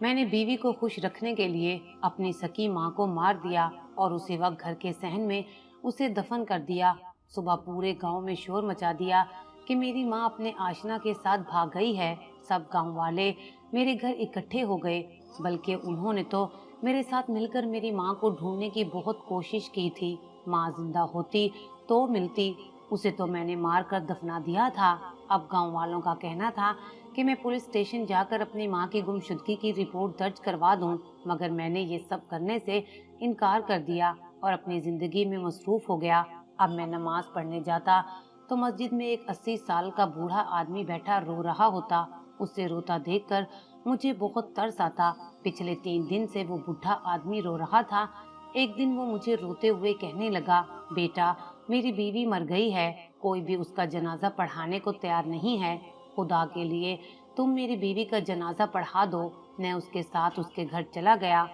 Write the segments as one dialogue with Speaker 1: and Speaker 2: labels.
Speaker 1: मैंने बीवी को खुश रखने के लिए अपनी सकी माँ को मार दिया और उसी वक्त घर के सहन में उसे दफन कर दिया। सुबह पूरे गांव में शोर मचा दिया कि मेरी माँ अपने आशना के साथ भाग गई है। सब गांव वाले मेरे घर इकट्ठे हो गए, बल्कि उन्होंने तो मेरे साथ मिलकर मेरी माँ को ढूंढने की बहुत कोशिश की थी। माँ जिंदा होती तो मिलती, उसे तो मैंने मार कर दफना दिया था। अब गांव वालों का कहना था कि मैं पुलिस स्टेशन जाकर अपनी माँ की गुमशुदगी की रिपोर्ट दर्ज करवा दूं, मगर मैंने ये सब करने से इनकार कर दिया और अपनी जिंदगी में मसरूफ हो गया। अब मैं नमाज पढ़ने जाता तो मस्जिद में एक 80 साल का बूढ़ा आदमी बैठा रो रहा होता। उसे रोता देखकर मुझे बहुत तरस आता। पिछले 3 दिन से वो बूढ़ा आदमी रो रहा था। एक दिन वो मुझे रोते हुए कहने लगा, बेटा, मेरी बीवी मर गई है, कोई भी उसका जनाजा पढ़ाने को तैयार नहीं है। खुदा के लिए तुम मेरी बीवी का जनाजा पढ़ा दो। मैं उसके साथ उसके घर चला गया।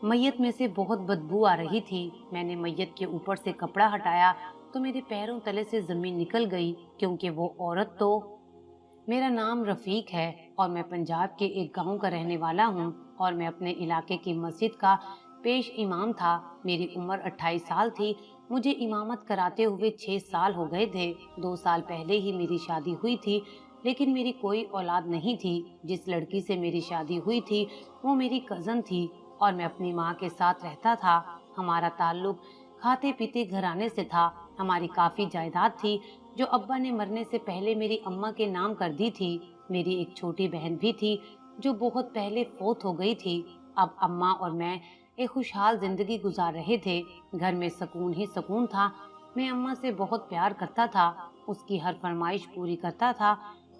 Speaker 1: मैयत में से बहुत बदबू आ रही थी। मैंने मैयत के ऊपर से कपड़ा हटाया तो मेरे पैरों तले से जमीन निकल गई, क्योंकि वो औरत तो। मेरा नाम रफीक है और मैं पंजाब के एक गांव का रहने वाला हूं और मैं अपने इलाके की मस्जिद का पेश इमाम था। मेरी उम्र 28 साल थी। मुझे इमामत कराते हुए 6 साल हो गए थे। 2 साल पहले ही मेरी शादी हुई थी, लेकिन मेरी कोई औलाद नहीं थी। जिस लड़की से मेरी शादी हुई थी वो मेरी कजन थी और मैं अपनी माँ के साथ रहता था। हमारा ताल्लुक खाते पीते घराने से था। हमारी काफी जायदाद थी जो अब्बा ने मरने से पहले मेरी अम्मा के नाम कर दी थी। मेरी एक छोटी बहन भी थी जो बहुत पहले फौत हो गई थी। अब अम्मा और मैं एक खुशहाल जिंदगी गुजार रहे थे। घर में सुकून ही सुकून था। मैं अम्मा से बहुत प्यार करता था, उसकी हर फरमाइश पूरी करता था।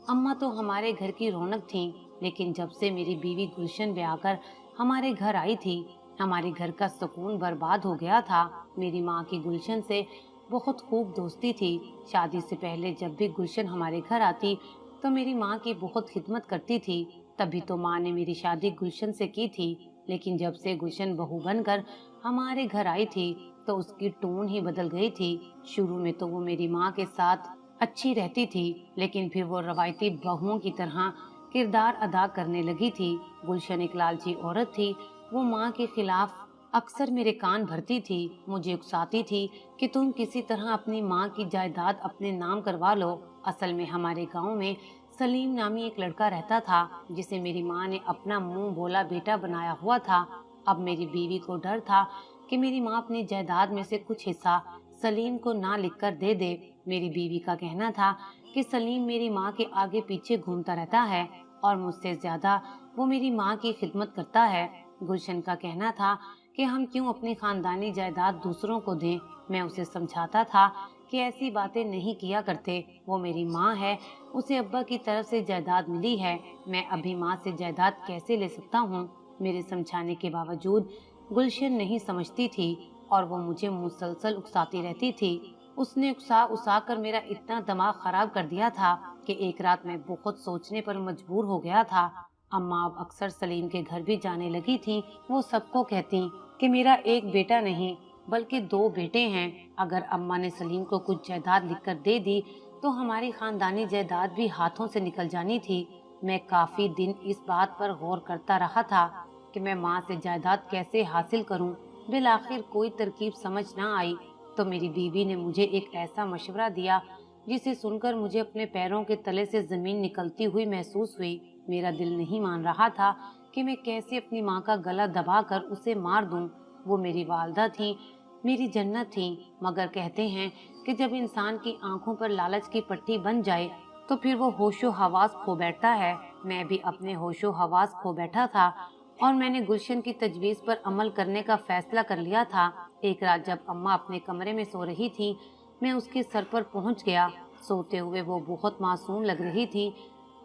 Speaker 1: अम्मा तो हमारे घर की रौनक थी, लेकिन जब से मेरी बीवी गुलशन ब्याह कर हमारे घर आई थी, हमारे घर का सुकून बर्बाद हो गया था। मेरी माँ की गुलशन से बहुत खूब दोस्ती थी। शादी से पहले जब भी गुलशन हमारे घर आती तो मेरी माँ की बहुत खिदमत करती थी। तभी तो माँ ने मेरी शादी गुलशन से की थी। लेकिन जब से गुलशन बहू बनकर हमारे घर आई थी तो उसकी टोन ही बदल गई थी। शुरू में तो वो मेरी माँ के साथ अच्छी रहती थी, लेकिन फिर वो रवायती बहुओं की तरह किरदार अदा करने लगी थी। गुलशन एक लालची औरत थी। वो माँ के खिलाफ अक्सर मेरे कान भरती थी, मुझे उकसाती थी कि तुम किसी तरह अपनी माँ की जायदाद अपने नाम करवा लो। असल में हमारे गांव में सलीम नामी एक लड़का रहता था जिसे मेरी माँ ने अपना मुंह बोला बेटा बनाया हुआ था। अब मेरी बीवी को डर था कि मेरी माँ अपनी जायदाद में से कुछ हिस्सा सलीम को ना लिखकर दे दे। मेरी बीवी का कहना था कि सलीम मेरी माँ के आगे पीछे घूमता रहता है और मुझसे ज्यादा वो मेरी माँ की खिदमत करता है। गुलशन का कहना था कि हम क्यों अपनी खानदानी जायदाद दूसरों को दें। मैं उसे समझाता था कि ऐसी बातें नहीं किया करते, वो मेरी माँ है, उसे अब्बा की तरफ से जायदाद मिली है। मैं अभी माँ से जायदाद कैसे ले सकता हूँ। मेरे समझाने के बावजूद गुलशन नहीं समझती थी और वो मुझे मुसलसल उकसाती रहती थी। उसने उकसा उकसा कर मेरा इतना दिमाग खराब कर दिया था कि एक रात मैं बहुत सोचने पर मजबूर हो गया था। अम्मा अब अक्सर सलीम के घर भी जाने लगी थी। वो सबको कहती कि मेरा एक बेटा नहीं बल्कि 2 बेटे हैं। अगर अम्मा ने सलीम को कुछ जायदाद लिखकर दे दी तो हमारी खानदानी जायदाद भी हाथों से निकल जानी थी। मैं काफी दिन इस बात पर गौर करता रहा था कि मैं माँ से जायदाद कैसे हासिल करूं। बिल आखिर कोई तरकीब समझ ना आई तो मेरी बीवी ने मुझे एक ऐसा मशवरा दिया जिसे सुनकर मुझे अपने पैरों के तले से जमीन निकलती हुई महसूस हुई। मेरा दिल नहीं मान रहा था कि मैं कैसे अपनी माँ का गला दबाकर उसे मार दूं। वो मेरी वालदा थी, मेरी जन्नत थी, मगर कहते हैं कि जब इंसान की आंखों पर लालच की पट्टी बन जाए तो फिर वो होशो हवास खो बैठता है। मैं भी अपने होशो हवास खो बैठा था और मैंने गुलशन की तजवीज पर अमल करने का फैसला कर लिया था। एक रात जब अम्मा अपने कमरे में सो रही थी, मैं उसके सर पर पहुंच गया। सोते हुए वो बहुत मासूम लग रही थी।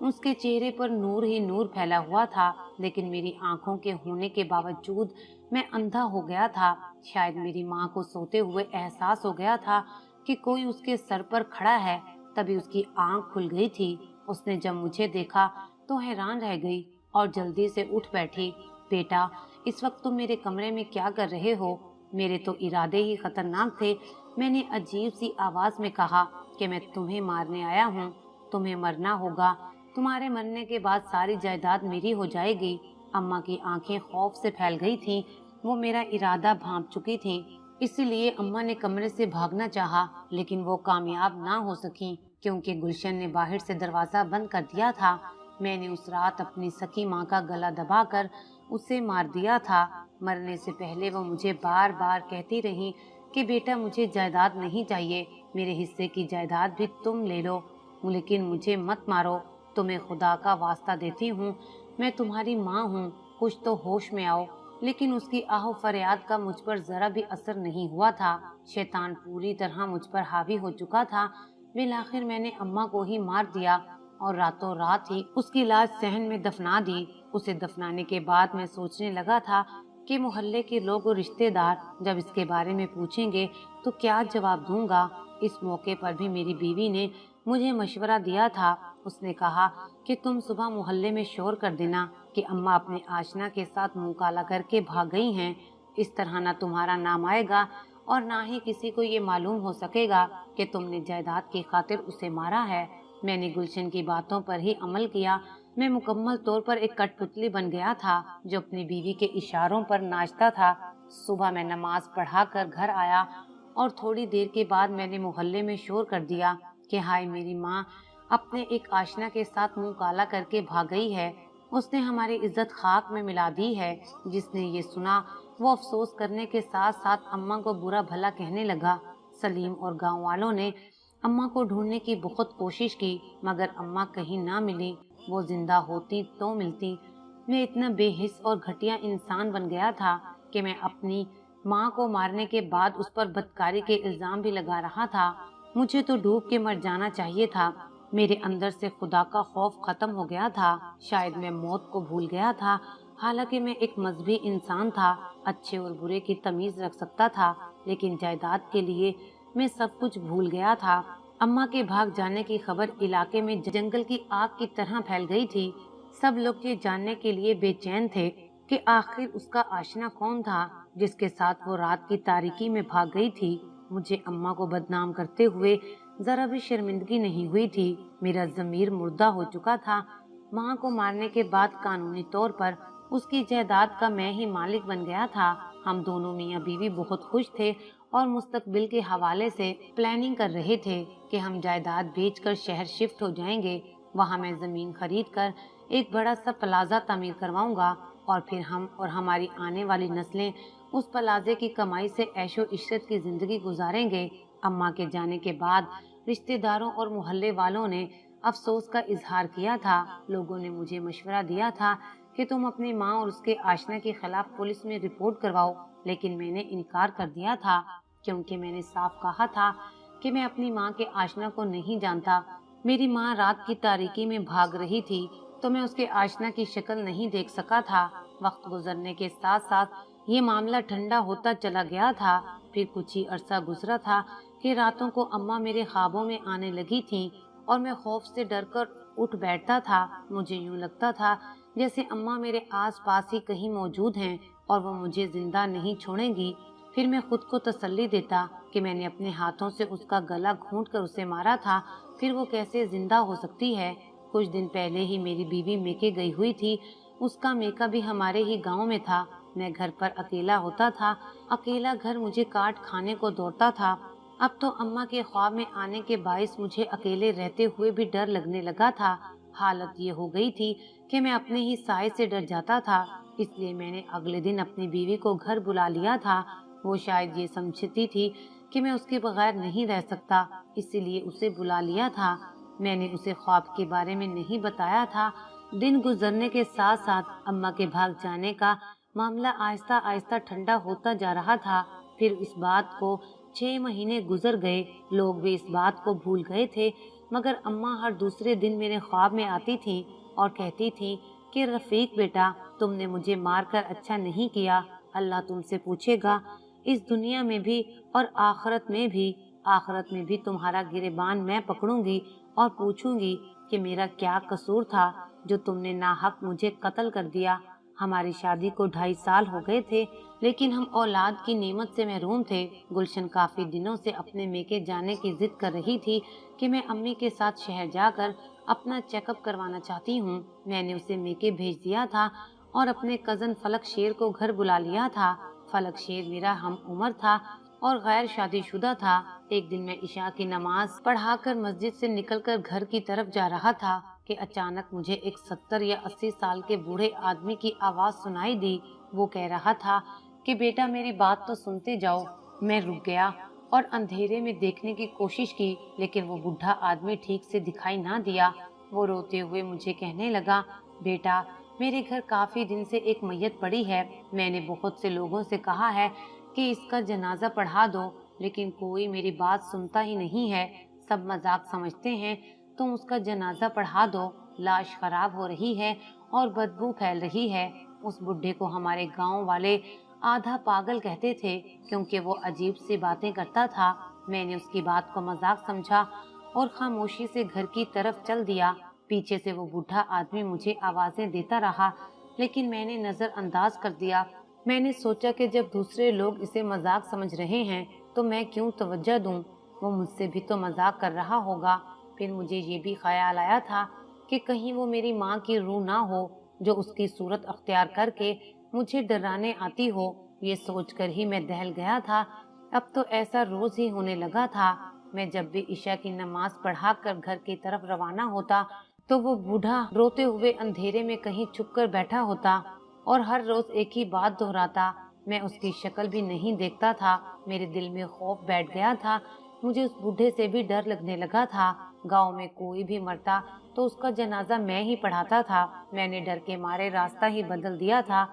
Speaker 1: उसके चेहरे पर नूर ही नूर फैला हुआ था, लेकिन मेरी आंखों के होने के बावजूद मैं अंधा हो गया था। शायद मेरी माँ को सोते हुए एहसास हो गया था कि कोई उसके सर पर खड़ा है। तभी उसकी आंख खुल गई थी। उसने जब मुझे देखा तो हैरान रह गई और जल्दी से उठ बैठी। बेटा, इस वक्त तुम मेरे कमरे में क्या कर रहे हो? मेरे तो इरादे ही खतरनाक थे। मैंने अजीब सी आवाज में कहा कि मैं तुम्हें मारने आया हूँ। तुम्हें मरना होगा। तुम्हारे मरने के बाद सारी जायदाद मेरी हो जाएगी। अम्मा की आंखें खौफ से फैल गई थीं। वो मेरा इरादा भांप चुकी थीं। इसीलिए अम्मा ने कमरे से भागना चाहा, लेकिन वो कामयाब ना हो सकी क्योंकि गुलशन ने बाहर से दरवाजा बंद कर दिया था। मैंने उस रात अपनी सखी माँ का गला दबाकर उसे मार दिया था। मरने से पहले वो मुझे बार बार कहती रही कि बेटा मुझे जायदाद नहीं चाहिए, मेरे हिस्से की जायदाद भी तुम ले लो, लेकिन मुझे मत मारो। तुम्हें खुदा का वास्ता देती हूँ, मैं तुम्हारी माँ हूँ, कुछ तो होश में आओ। लेकिन उसकी आहो फरियाद का मुझ पर जरा भी असर नहीं हुआ था। शैतान पूरी तरह मुझ पर हावी हो चुका था। बिलाखिर मैंने अम्मा को ही मार दिया और रातों रात ही उसकी लाश सहन में दफना दी। उसे दफनाने के बाद मैं सोचने लगा था कि मोहल्ले के लोग और रिश्तेदार जब इसके बारे में पूछेंगे तो क्या जवाब दूंगा। इस मौके पर भी मेरी बीवी ने मुझे मशवरा दिया था। उसने कहा कि तुम सुबह मोहल्ले में शोर कर देना कि अम्मा अपने आशना के साथ मुंह काला करके भाग गई हैं। इस तरह ना तुम्हारा नाम आएगा और ना ही किसी को ये मालूम हो सकेगा कि तुमने जायदाद की खातिर उसे मारा है। मैंने गुलशन की बातों पर ही अमल किया। मैं मुकम्मल तौर पर एक कठपुतली बन गया था जो अपनी बीवी के इशारों पर नाचता था। सुबह मैं नमाज पढ़ाकर घर आया और थोड़ी देर के बाद मैंने मोहल्ले में शोर कर दिया कि हाय मेरी माँ अपने एक आशना के साथ मुंह काला करके भाग गई है, उसने हमारी इज्जत खाक में मिला दी है। जिसने ये सुना वो अफसोस करने के साथ साथ अम्मा को बुरा भला कहने लगा। सलीम और गांव वालों ने अम्मा को ढूंढने की बहुत कोशिश की, मगर अम्मा कहीं ना मिली। वो जिंदा होती तो मिलती। मैं इतना बेहिस और घटिया इंसान बन गया था कि मैं अपनी माँ को मारने के बाद उस पर बदकारी के इल्जाम भी लगा रहा था। मुझे तो डूब के मर जाना चाहिए था। मेरे अंदर से खुदा का खौफ खत्म हो गया था। शायद मैं मौत को भूल गया था। हालांकि मैं एक मजहबी इंसान था, अच्छे और बुरे की तमीज रख सकता था, लेकिन जायदाद के लिए मैं सब कुछ भूल गया था। अम्मा के भाग जाने की खबर इलाके में जंगल की आग की तरह फैल गई थी। सब लोग ये जानने के लिए बेचैन थे कि आखिर उसका आशना कौन था जिसके साथ वो रात की तारीकी में भाग गई थी। मुझे अम्मा को बदनाम करते हुए जरा भी शर्मिंदगी नहीं हुई थी। मेरा ज़मीर मुर्दा हो चुका था। माँ को मारने के बाद कानूनी तौर पर उसकी जायदाद का मैं ही मालिक बन गया था। हम दोनों मियाँ बीवी बहुत खुश थे और मुस्तकबिल के हवाले से प्लानिंग कर रहे थे कि हम जायदाद बेचकर शहर शिफ्ट हो जाएंगे। वहाँ मैं ज़मीन खरीद कर एक बड़ा सा प्लाजा तामीर करवाऊंगा और फिर हम और हमारी आने वाली नस्लें उस प्लाजे की कमाई से ऐशो इशरत की जिंदगी गुजारेंगे। अम्मा के जाने के बाद रिश्तेदारों और मोहल्ले वालों ने अफसोस का इजहार किया था। लोगों ने मुझे मशवरा दिया था कि तुम अपनी माँ और उसके आशना के खिलाफ पुलिस में रिपोर्ट करवाओ, लेकिन मैंने इनकार कर दिया था क्योंकि मैंने साफ कहा था कि मैं अपनी माँ के आशना को नहीं जानता। मेरी माँ रात की तारीकी में भाग रही थी तो मैं उसके आशना की शक्ल नहीं देख सका था। वक्त गुजरने के साथ साथ ये मामला ठंडा होता चला गया था। फिर कुछ ही अरसा गुजरा था कि रातों को अम्मा मेरे ख्वाबों में आने लगी थी और मैं खौफ से डरकर उठ बैठता था। मुझे यूं लगता था जैसे अम्मा मेरे आसपास ही कहीं मौजूद हैं और वो मुझे जिंदा नहीं छोड़ेंगी। फिर मैं खुद को तसल्ली देता कि मैंने अपने हाथों से उसका गला घूंट कर उसे मारा था, फिर वो कैसे जिंदा हो सकती है। कुछ दिन पहले ही मेरी बीवी मेके गई हुई थी। उसका मेका भी हमारे ही गांव में था। मैं घर पर अकेला होता था। अकेला घर मुझे काट खाने को दौड़ता था। अब तो अम्मा के ख्वाब में आने के बाइस मुझे अकेले रहते हुए भी डर लगने लगा था। हालत ये हो गई थी कि मैं अपने ही साए से डर जाता था। इसलिए मैंने अगले दिन अपनी बीवी को घर बुला लिया था। वो शायद ये समझती थी कि मैं उसके बगैर नहीं रह सकता, इसीलिए उसे बुला लिया था। मैंने उसे ख्वाब के बारे में नहीं बताया था। दिन गुजरने के साथ साथ अम्मा के भाग जाने का मामला आहिस्ता आहिस्ता ठंडा होता जा रहा था। फिर इस बात को 6 महीने गुजर गए। लोग भी इस बात को भूल गए थे, मगर अम्मा हर दूसरे दिन मेरे ख्वाब में आती थी और कहती थी कि रफीक बेटा, तुमने मुझे मारकर अच्छा नहीं किया। अल्लाह तुमसे पूछेगा इस दुनिया में भी और आखिरत में भी। आखिरत में भी तुम्हारा गिरेबान मैं पकड़ूंगी और पूछूंगी कि मेरा क्या कसूर था जो तुमने नाहक मुझे कत्ल कर दिया। हमारी शादी को 2.5 साल हो गए थे, लेकिन हम औलाद की नेमत से महरूम थे। गुलशन काफी दिनों से अपने मेके जाने की जिद कर रही थी कि मैं अम्मी के साथ शहर जाकर अपना चेकअप करवाना चाहती हूँ। मैंने उसे मेके भेज दिया था और अपने कज़न फलक शेर को घर बुला लिया था। फलक शेर मेरा हम उम्र था और गैर शादीशुदा था। एक दिन मैं इशा की नमाज पढ़ाकर मस्जिद से निकलकर घर की तरफ जा रहा था कि अचानक मुझे एक 70 या 80 साल के बूढ़े आदमी की आवाज़ सुनाई दी। वो कह रहा था कि बेटा मेरी बात तो सुनते जाओ। मैं रुक गया और अंधेरे में देखने की कोशिश की, लेकिन वो बूढ़ा आदमी ठीक से दिखाई ना दिया। वो रोते हुए मुझे कहने लगा, बेटा मेरे घर काफी दिन से एक मैयत पड़ी है। मैंने बहुत से लोगों से कहा है कि इसका जनाजा पढ़ा दो, लेकिन कोई मेरी बात सुनता ही नहीं है। सब मजाक समझते हैं। तुम उसका जनाजा पढ़ा दो। लाश खराब हो रही है और बदबू फैल रही है। उस बुढ़े को हमारे गांव वाले आधा पागल कहते थे, क्योंकि वो अजीब सी बातें करता था। मैंने उसकी बात को मजाक समझा और खामोशी से घर की तरफ चल दिया। पीछे से वो बूढ़ा आदमी मुझे आवाजें देता रहा, लेकिन मैंने नजरअंदाज कर दिया। मैंने सोचा कि जब दूसरे लोग इसे मजाक समझ रहे हैं तो मैं क्यों तवज्जो दूं। वो मुझसे भी तो मजाक कर रहा होगा। फिर मुझे ये भी ख्याल आया था कि कहीं वो मेरी माँ की रूह ना हो, जो उसकी सूरत अख्तियार करके मुझे डराने आती हो। ये सोचकर ही मैं दहल गया था। अब तो ऐसा रोज ही होने लगा था। मैं जब भी इशा की नमाज पढ़ाकर घर की तरफ रवाना होता तो वो बूढ़ा रोते हुए अंधेरे में कहीं छुप कर बैठा होता और हर रोज एक ही बात दोहराता। मैं उसकी शक्ल भी नहीं देखता था। मेरे दिल में खौफ बैठ गया था। मुझे उस बूढ़े से भी डर लगने लगा था। गांव में कोई भी मरता तो उसका जनाजा मैं ही पढ़ाता था। मैंने डर के मारे रास्ता ही बदल दिया था।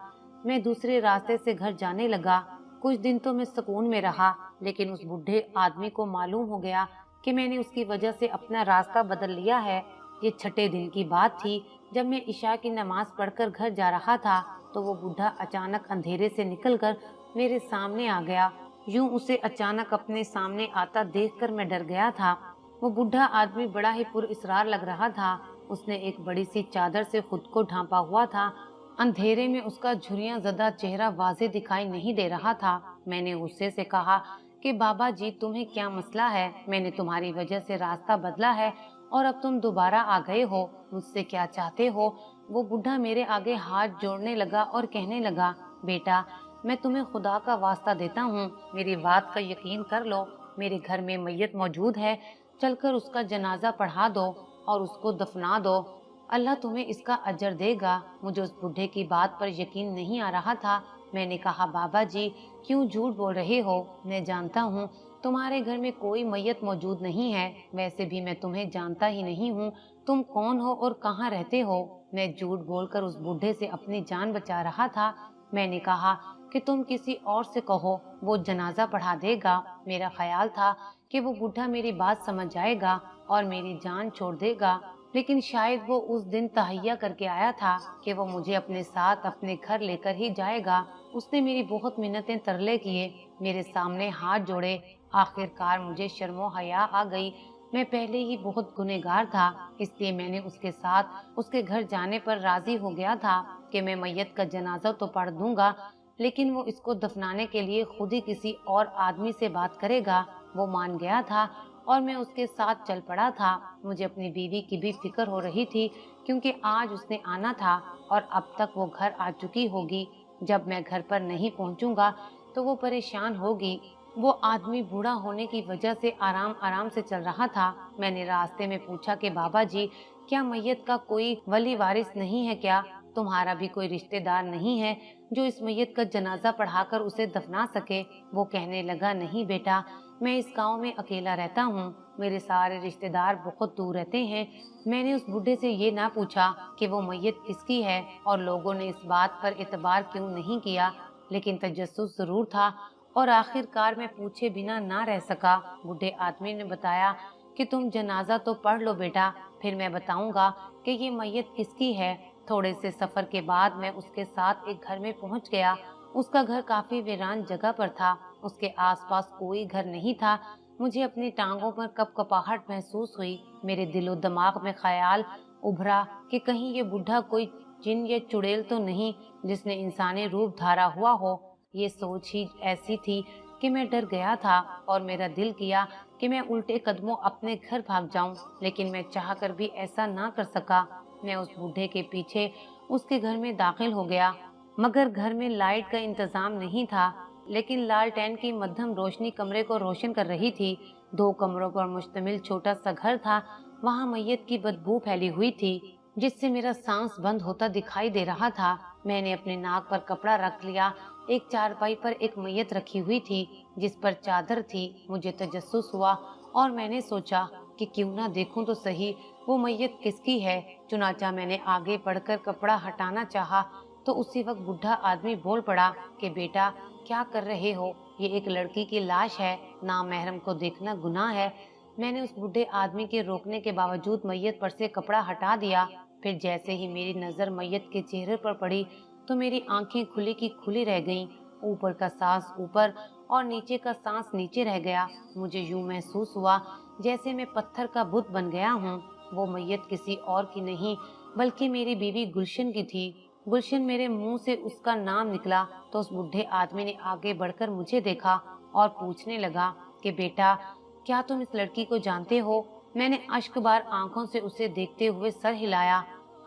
Speaker 1: मैं दूसरे रास्ते से घर जाने लगा। कुछ दिन तो मैं सुकून में रहा, लेकिन उस बूढ़े आदमी को मालूम हो गया कि मैंने उसकी वजह से अपना रास्ता बदल लिया है। ये छठे दिन की बात थी। जब मैं इशा की नमाज पढ़कर घर जा रहा था तो वो बूढ़ा अचानक अंधेरे से निकलकर मेरे सामने आ गया। यूं उसे अचानक अपने सामने आता देखकर मैं डर गया था। वो बूढ़ा आदमी बड़ा ही पुरइसरार लग रहा था। उसने एक बड़ी सी चादर से खुद को ढांपा हुआ था। अंधेरे में उसका झुर्रियां ज़दा चेहरा वाज़े दिखाई नहीं दे रहा था। मैंने गुस्से से कहा कि बाबा जी तुम्हें क्या मसला है? मैंने तुम्हारी वजह से रास्ता बदला है और अब तुम दोबारा आ गए हो। मुझसे क्या चाहते हो? वो बूढ़ा मेरे आगे हाथ जोड़ने लगा और कहने लगा, बेटा मैं तुम्हें खुदा का वास्ता देता हूँ, मेरी बात का यकीन कर लो। मेरे घर में मैयत मौजूद है। चलकर उसका जनाजा पढ़ा दो और उसको दफना दो। अल्लाह तुम्हें इसका अजर देगा। मुझे उस बूढ़े की बात पर यकीन नहीं आ रहा था। मैंने कहा, बाबा जी क्यों झूठ बोल रहे हो? मैं जानता हूँ तुम्हारे घर में कोई मैयत मौजूद नहीं है। वैसे भी मैं तुम्हें जानता ही नहीं हूँ। तुम कौन हो और कहाँ रहते हो? मैं झूठ बोलकर उस बूढ़े से अपनी जान बचा रहा था। मैंने कहा कि तुम किसी और से कहो, वो जनाजा पढ़ा देगा। मेरा ख्याल था कि वो बूढ़ा मेरी बात समझ जाएगा और मेरी जान छोड़ देगा, लेकिन शायद वो उस दिन तहैया करके आया था कि वो मुझे अपने साथ अपने घर लेकर ही जाएगा। उसने मेरी बहुत मिन्नतें तरले किए, मेरे सामने हाथ जोड़े। आखिरकार मुझे शर्मो हया आ गई। मैं पहले ही बहुत गुनहगार था, इसलिए मैंने उसके साथ उसके घर जाने पर राजी हो गया था कि मैं मैयत का जनाजा तो पढ़ दूंगा, लेकिन वो इसको दफनाने के लिए खुद ही किसी और आदमी से बात करेगा। वो मान गया था और मैं उसके साथ चल पड़ा था। मुझे अपनी बीवी की भी फिक्र हो रही थी, क्योंकि आज उसने आना था और अब तक वो घर आ चुकी होगी। जब मैं घर पर नहीं पहुंचूंगा तो वो परेशान होगी। वो आदमी बूढ़ा होने की वजह से आराम आराम से चल रहा था। मैंने रास्ते में पूछा कि बाबा जी क्या मैयत का कोई वली वारिस नहीं है क्या? तुम्हारा भी कोई रिश्तेदार नहीं है जो इस मैयत का जनाजा पढ़ाकर उसे दफना सके? वो कहने लगा, नहीं बेटा, मैं इस गांव में अकेला रहता हूँ। मेरे सारे रिश्तेदार बहुत दूर रहते हैं। मैंने उस बूढ़े से ये ना पूछा कि वो मैयत किसकी है और लोगों ने इस बात पर एतबार क्यों नहीं किया, लेकिन तजस्सुस जरूर था और आखिरकार मैं पूछे बिना ना रह सका। बूढ़े आदमी ने बताया कि तुम जनाजा तो पढ़ लो बेटा, फिर मैं बताऊंगा कि ये मैयत किसकी है। थोड़े से सफर के बाद मैं उसके साथ एक घर में पहुंच गया। उसका घर काफी वीरान जगह पर था। उसके आसपास कोई घर नहीं था। मुझे अपनी टांगों पर कपकपाहट महसूस हुई। मेरे दिलो दिमाग में ख्याल उभरा कि कहीं ये बूढ़ा कोई जिन या चुड़ैल तो नहीं जिसने इंसानी रूप धारा हुआ हो। ये सोच ही ऐसी थी कि मैं डर गया था और मेरा दिल किया कि मैं उल्टे कदमों अपने घर भाग जाऊं, लेकिन मैं चाहकर भी ऐसा ना कर सका। मैं उस बूढ़े के पीछे اس کے گھر میں داخل ہو گیا، مگر گھر میں لائٹ کا انتظام نہیں تھا، لیکن لالٹین کی مدھم روشنی کمرے کو روشن کر رہی تھی۔ 2 کمروں پر مشتمل چھوٹا سا گھر تھا، وہاں میت کی بدبو پھیلی ہوئی تھی جس سے میرا سانس بند ہوتا دکھائی دے رہا تھا۔ میں نے اپنے ناک پر کپڑا رکھ لیا۔ ایک چارپائی پر ایک میت رکھی ہوئی تھی جس پر چادر تھی۔ مجھے تجسس ہوا اور میں نے سوچا کہ کیوں نہ دیکھوں تو صحیح وہ میت کس کی ہے۔ چنانچہ میں نے آگے بڑھ کر کپڑا ہٹانا چاہا تو اسی وقت بوڑھا آدمی بول پڑا کہ بیٹا کیا کر رہے ہو، یہ ایک لڑکی کی لاش ہے، نامحرم کو دیکھنا گناہ ہے۔ میں نے اس بوڑھے آدمی کے روکنے کے باوجود میت پر سے کپڑا ہٹا دیا۔ پھر جیسے ہی میری نظر میت کے چہرے پر پڑی تو میری آنکھیں کھلی کی کھلی رہ گئیں۔ اوپر کا سانس اوپر اور نیچے کا سانس نیچے رہ گیا۔ مجھے یوں محسوس ہوا جیسے میں پتھر کا بت بن گیا ہوں۔ وہ میت کسی اور کی نہیں بلکہ میری بیوی گلشن کی تھی۔ گلشن میرے منہ سے اس کا نام نکلا تو اس بوڑھے آدمی نے آگے بڑھ کر مجھے دیکھا اور پوچھنے لگا کہ بیٹا کیا تم اس لڑکی کو جانتے ہو؟ میں نے اشک بار آنکھوں سے اسے دیکھتے ہوئے سر ہلایا۔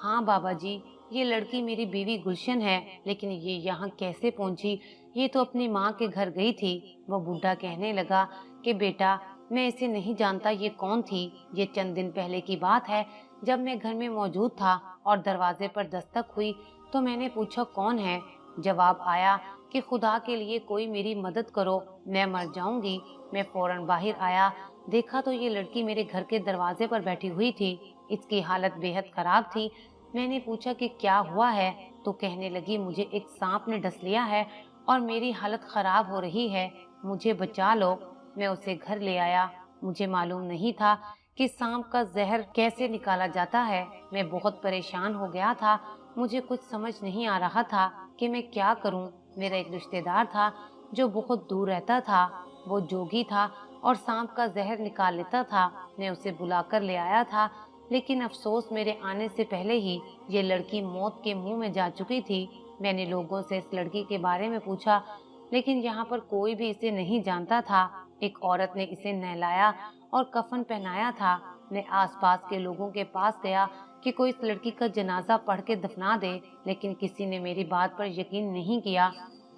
Speaker 1: ہاں بابا جی، یہ لڑکی میری بیوی گلشن ہے، لیکن یہ یہاں کیسے پہنچی؟ یہ تو اپنی ماں کے گھر گئی تھی۔ وہ بوڑھا کہنے لگا کہ بیٹا میں اسے نہیں جانتا، یہ کون تھی؟ یہ چند دن پہلے کی بات ہے، جب میں گھر میں موجود تھا اور دروازے پر دستک ہوئی تو میں نے پوچھا کون ہے؟ جواب آیا کہ خدا کے لیے کوئی میری مدد کرو، میں مر جاؤں گی۔ میں فوراً باہر آیا، دیکھا تو یہ لڑکی میرے گھر کے دروازے پر بیٹھی ہوئی تھی۔ اس کی حالت بے حد خراب تھی۔ میں نے پوچھا کہ کیا ہوا ہے تو کہنے لگی مجھے ایک سانپ نے ڈس لیا ہے اور میری حالت خراب ہو رہی ہے، مجھے بچا لو۔ میں اسے گھر لے آیا۔ مجھے معلوم نہیں تھا کہ سانپ کا زہر کیسے نکالا جاتا ہے۔ میں بہت پریشان ہو گیا تھا، مجھے کچھ سمجھ نہیں آ رہا تھا کہ میں کیا کروں۔ میرا ایک رشتہ دار تھا جو بہت دور رہتا تھا، وہ جوگی تھا اور سانپ کا زہر نکال لیتا تھا۔ میں اسے بلا کر لے آیا تھا، لیکن افسوس میرے آنے سے پہلے ہی یہ لڑکی موت کے منہ میں جا چکی تھی۔ میں نے لوگوں سے اس لڑکی کے بارے میں پوچھا، لیکن یہاں پر کوئی بھی اسے نہیں جانتا تھا۔ ایک عورت نے اسے نہلایا اور کفن پہنایا تھا۔ میں آس پاس کے لوگوں کے پاس گیا کہ کوئی اس لڑکی کا جنازہ پڑھ کے دفنا دے، لیکن کسی نے میری بات پر یقین نہیں کیا،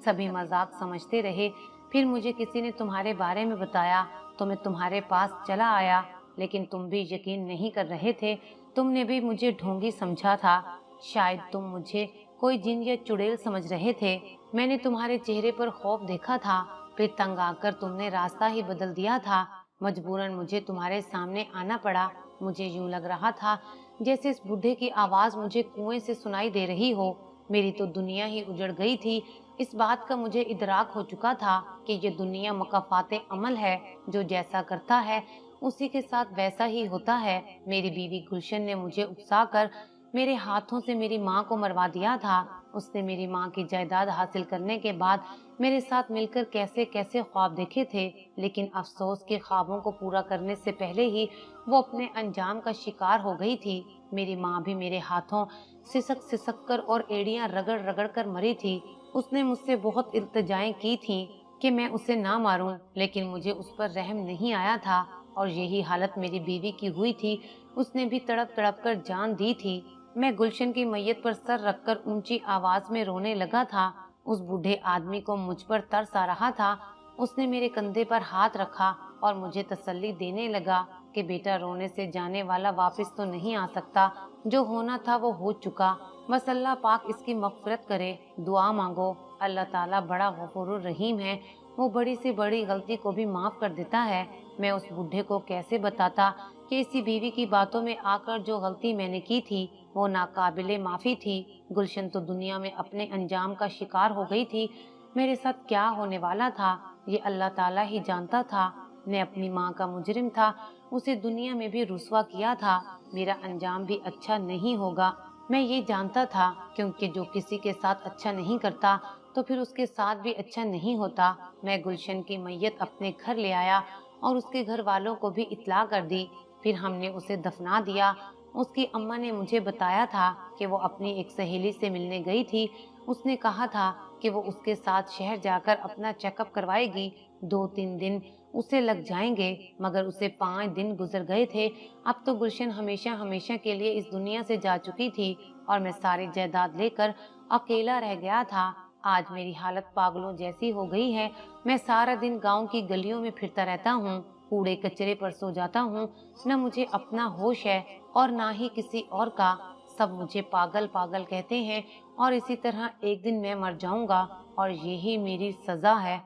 Speaker 1: سبھی مذاق سمجھتے رہے۔ پھر مجھے کسی نے تمہارے بارے میں بتایا تو میں تمہارے پاس چلا آیا، لیکن تم بھی یقین نہیں کر رہے تھے، تم نے بھی مجھے ڈھونگی سمجھا تھا، شاید تم مجھے کوئی جن یا چڑیل سمجھ رہے تھے۔ میں نے تمہارے چہرے پر خوف دیکھا تھا، پھر تنگ آ کر تم نے راستہ ہی بدل دیا تھا، مجبوراً مجھے تمہارے سامنے آنا پڑا۔ مجھے یوں لگ رہا تھا جیسے اس بڈھے کی آواز مجھے کنویں سے سنائی دے رہی ہو۔ میری تو دنیا ہی اجڑ گئی تھی۔ اس بات کا مجھے ادراک ہو چکا تھا کہ یہ دنیا مکافات عمل ہے، جو جیسا کرتا ہے اسی کے ساتھ ویسا ہی ہوتا ہے۔ میری بیوی گلشن نے مجھے اکسا کر میرے ہاتھوں سے میری ماں کو مروا دیا تھا۔ اس نے میری ماں کی جائیداد حاصل کرنے کے بعد میرے ساتھ مل کر کیسے کیسے خواب دیکھے تھے، لیکن افسوس کے خوابوں کو پورا کرنے سے پہلے ہی وہ اپنے انجام کا شکار ہو گئی تھی۔ میری ماں بھی میرے ہاتھوں سسک سسک کر اور ایڑیاں رگڑ رگڑ کر مری تھی۔ اس نے مجھ سے بہت التجائیں کی تھیں کہ میں اسے نہ ماروں، لیکن مجھے اس پر رحم نہیں آیا تھا، اور یہی حالت میری بیوی کی ہوئی تھی۔ اس نے بھی تڑپ تڑپ کر جان دی تھی۔ میں گلشن کی میت پر سر رکھ کر اونچی آواز میں رونے لگا تھا۔ اس بوڑھے آدمی کو مجھ پر ترس آ رہا تھا۔ اس نے میرے کندھے پر ہاتھ رکھا اور مجھے تسلی دینے لگا کہ بیٹا رونے سے جانے والا واپس تو نہیں آ سکتا، جو ہونا تھا وہ ہو چکا، بس اللہ پاک اس کی مغفرت کرے، دعا مانگو، اللہ تعالیٰ بڑا غفور الرحیم ہے، وہ بڑی سے بڑی غلطی کو بھی معاف کر دیتا ہے۔ میں اس بوڑھے کو کیسے بتاتا کہ اسی بیوی کی باتوں میں آ کر جو غلطی میں نے کی تھی وہ ناقابل معافی تھی۔ گلشن تو دنیا میں اپنے انجام کا شکار ہو گئی تھی، میرے ساتھ کیا ہونے والا تھا یہ اللہ تعالیٰ ہی جانتا تھا۔ میں اپنی ماں کا مجرم تھا، اسے دنیا میں بھی رسوا کیا تھا، میرا انجام بھی اچھا نہیں ہوگا، میں یہ جانتا تھا، کیونکہ جو کسی کے ساتھ اچھا نہیں کرتا تو پھر اس کے ساتھ بھی اچھا نہیں ہوتا۔ میں گلشن کی میت اپنے گھر لے آیا اور اس کے گھر والوں کو بھی اطلاع کر دی، پھر ہم نے اسے دفنا دیا۔ اس کی اماں نے مجھے بتایا تھا کہ وہ اپنی ایک سہیلی سے ملنے گئی تھی، اس نے کہا تھا کہ وہ اس کے ساتھ شہر جا کر اپنا چیک اپ کروائے گی۔ 2-3 دن उसे लग जाएंगे, मगर उसे 5 दिन गुजर गए थे। अब तो गुलशन हमेशा हमेशा के लिए इस दुनिया से जा चुकी थी और मैं सारी जायदाद लेकर अकेला रह गया था। आज मेरी हालत पागलों जैसी हो गई है। मैं सारा दिन गांव की गलियों में फिरता रहता हूँ, कूड़े कचरे पर सो जाता हूँ। न मुझे अपना होश है और ना ही किसी और का। सब मुझे पागल पागल कहते हैं और इसी तरह एक दिन मैं मर जाऊंगा और यही मेरी सजा है।